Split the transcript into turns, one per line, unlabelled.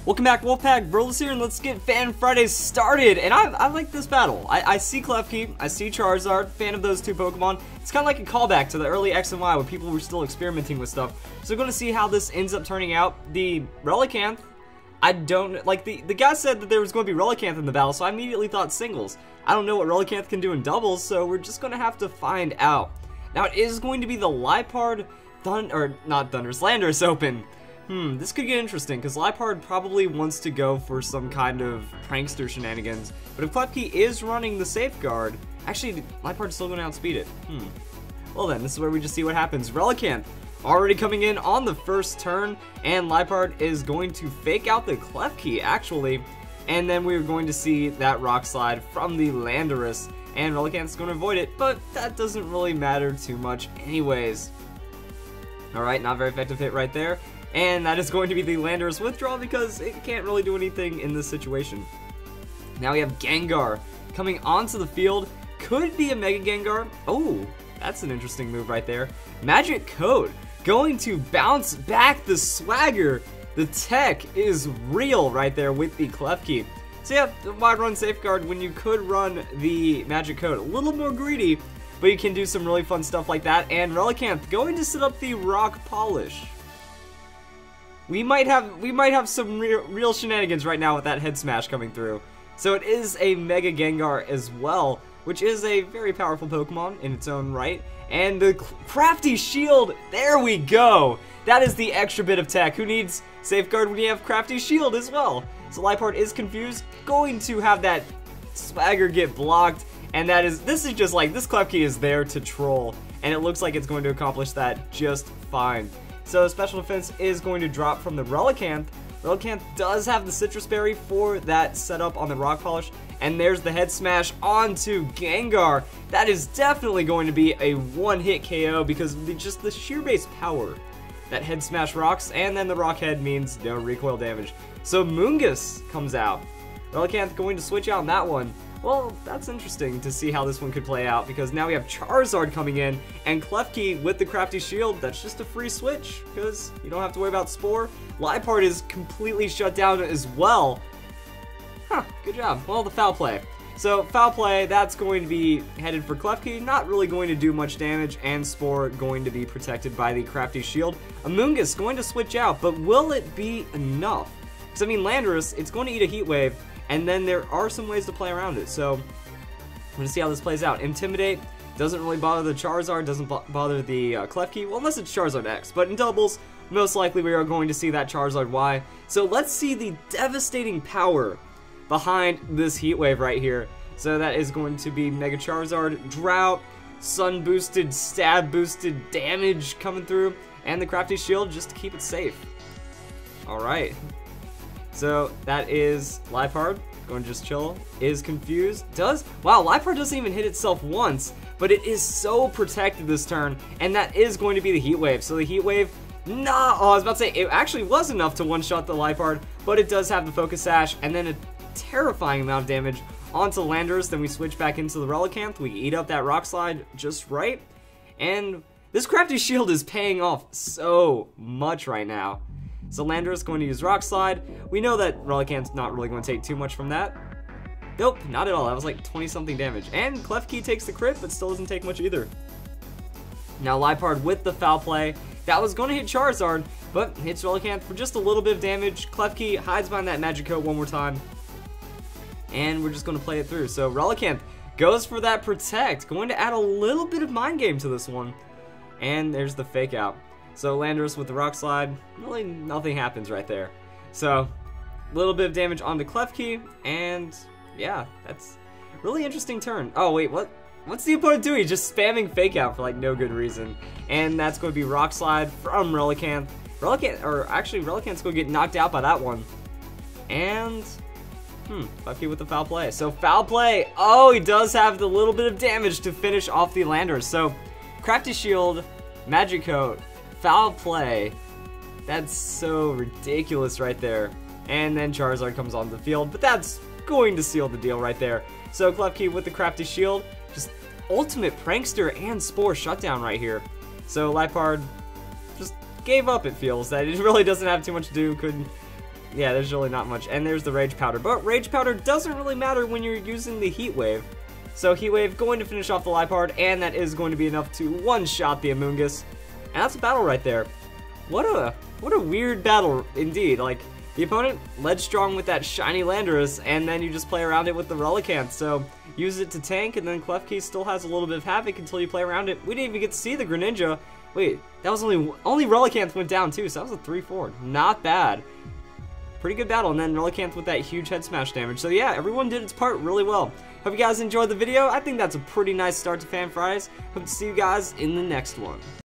Welcome back, Wolfpack. Burles here, and let's get Fan Fridays started. And I like this battle. I see Klefki, I see Charizard, fan of those two Pokemon. It's kind of like a callback to the early X and Y when people were still experimenting with stuff. So we're going to see how this ends up turning out. The Relicanth, I don't, like, the guy said that there was going to be Relicanth in the battle, so I immediately thought singles. I don't know what Relicanth can do in doubles, so we're just going to have to find out. Now, it is going to be the Landorus Open. This could get interesting, because Liepard probably wants to go for some kind of prankster shenanigans. But if Klefki is running the safeguard, actually, Liepard's still going to outspeed it. Well then, this is where we just see what happens. Relicanth already coming in on the first turn, and Liepard is going to fake out the Klefki, actually. And then we're going to see that Rock Slide from the Landorus, and Relicanth's going to avoid it, but that doesn't really matter too much anyways. Alright, not very effective hit right there. And that is going to be the Landorus withdrawal because it can't really do anything in this situation. Now we have Gengar coming onto the field. Could be a Mega Gengar. Oh, that's an interesting move right there. Magic Code going to bounce back the swagger. The tech is real right there with the Klefki. So yeah, why run Safeguard when you could run the Magic Code? A little more greedy, but you can do some really fun stuff like that. And Relicanth going to set up the Rock Polish. We might have some real shenanigans right now with that head smash coming through. So it is a Mega Gengar as well, which is a very powerful Pokemon in its own right. And the Crafty Shield, there we go. That is the extra bit of tech. Who needs Safeguard when you have Crafty Shield as well? So Liepard is confused, going to have that swagger get blocked. And this is just like, this Klefki is there to troll. And it looks like it's going to accomplish that just fine. So special defense is going to drop from the Relicanth. Relicanth does have the Citrus Berry for that setup on the Rock Polish. And there's the head smash onto Gengar. That is definitely going to be a one-hit KO because of just the sheer base power that head smash rocks. And then the Rock Head means no recoil damage. So Moongus comes out. Relicanth going to switch out on that one. Well, that's interesting to see how this one could play out, because now we have Charizard coming in, and Klefki with the Crafty Shield. That's just a free switch, because you don't have to worry about Spore. Liepard is completely shut down as well. Good job. Well, the Foul Play. So, Foul Play, that's going to be headed for Klefki, not really going to do much damage, and Spore going to be protected by the Crafty Shield. Amoonguss going to switch out, but will it be enough? Because, I mean, Landorus, it's going to eat a Heat Wave, and then there are some ways to play around it. So, I'm going to see how this plays out. Intimidate doesn't really bother the Charizard, doesn't bother the Klefki, well, unless it's Charizard X. But in doubles, most likely we are going to see that Charizard Y. So, let's see the devastating power behind this Heat Wave right here. So, that is going to be Mega Charizard, Drought, Sun Boosted, Stab Boosted damage coming through, and the Crafty Shield just to keep it safe. Alright. So that is Liepard, going to just chill, is confused, wow, Liepard doesn't even hit itself once, but it is so protected this turn, and that is going to be the Heat Wave. So the Heat Wave, oh, I was about to say, it actually was enough to one-shot the Liepard, but it does have the Focus Sash, and then a terrifying amount of damage onto Landorus. Then we switch back into the Relicanth, we eat up that Rock Slide just right, and this Crafty Shield is paying off so much right now. So Landorus going to use Rock Slide. We know that Relicanth's not really going to take too much from that. Nope, not at all. That was like 20-something damage. And Klefki takes the crit, but still doesn't take much either. Now Liepard with the Foul Play. That was going to hit Charizard, but hits Relicanth for just a little bit of damage. Klefki hides behind that Magic Coat one more time. And we're just going to play it through. So Relicanth goes for that Protect. Going to add a little bit of Mind Game to this one. And there's the Fake Out. So Landorus with the Rock Slide, really nothing happens right there. So, a little bit of damage on the Klefki, and yeah, that's a really interesting turn. Oh wait, what's the opponent doing? Just spamming Fake Out for like no good reason. And that's going to be Rock Slide from Relicanth. Relicanth's going to get knocked out by that one. And, Klefki with the Foul Play. So Foul Play, oh, he does have the little bit of damage to finish off the Landorus. So, Crafty Shield, Magic Coat, Foul Play. That's so ridiculous right there. And then Charizard comes onto the field, but that's going to seal the deal right there. So Klefki with the Crafty Shield, just ultimate prankster and Spore shutdown right here. So Liepard just gave up, it feels. That it really doesn't have too much to do. yeah, there's really not much. And there's the Rage Powder. But Rage Powder doesn't really matter when you're using the Heat Wave. So Heat Wave going to finish off the Liepard, and that is going to be enough to one-shot the Amoonguss. And that's a battle right there. What a weird battle indeed. Like, the opponent led strong with that shiny Landorus, and then you just play around it with the Relicanth. So use it to tank, and then Klefki still has a little bit of havoc until you play around it. We didn't even get to see the Greninja. Wait, that was only Relicanth went down too, so that was a 3-4. Not bad. Pretty good battle, and then Relicanth with that huge head smash damage. So yeah, everyone did its part really well. Hope you guys enjoyed the video. I think that's a pretty nice start to Fan Fridays. Hope to see you guys in the next one.